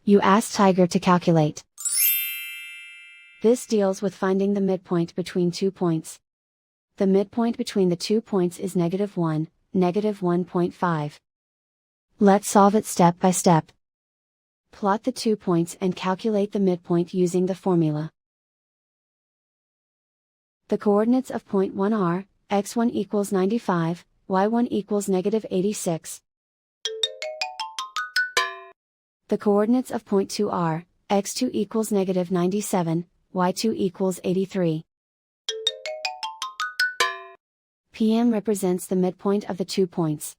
You ask Tiger to calculate. This deals with finding the midpoint between 2 points. The midpoint between the 2 points is -1, -1.5. Let's solve it step by step. Plot the 2 points and calculate the midpoint using the formula. The coordinates of point 1 are, x1 equals 95, y1 equals -86. The coordinates of point 2 are, x2 equals -97, y2 equals 83. PM represents the midpoint of the 2 points.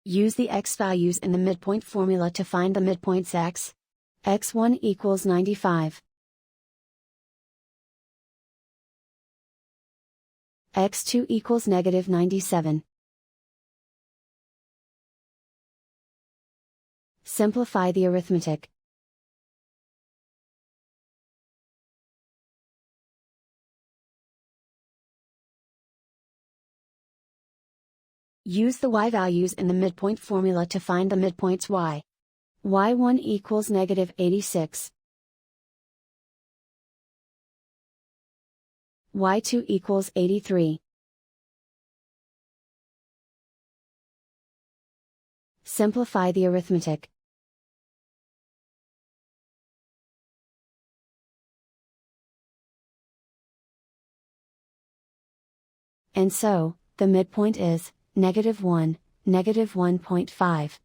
Use the x values in the midpoint formula to find the midpoints x. x1 equals 95. x2 equals -97. Simplify the arithmetic. Use the y values in the midpoint formula to find the midpoints y. y1 equals -86. y2 equals 83. Simplify the arithmetic. And so, the midpoint is -1, -1.5.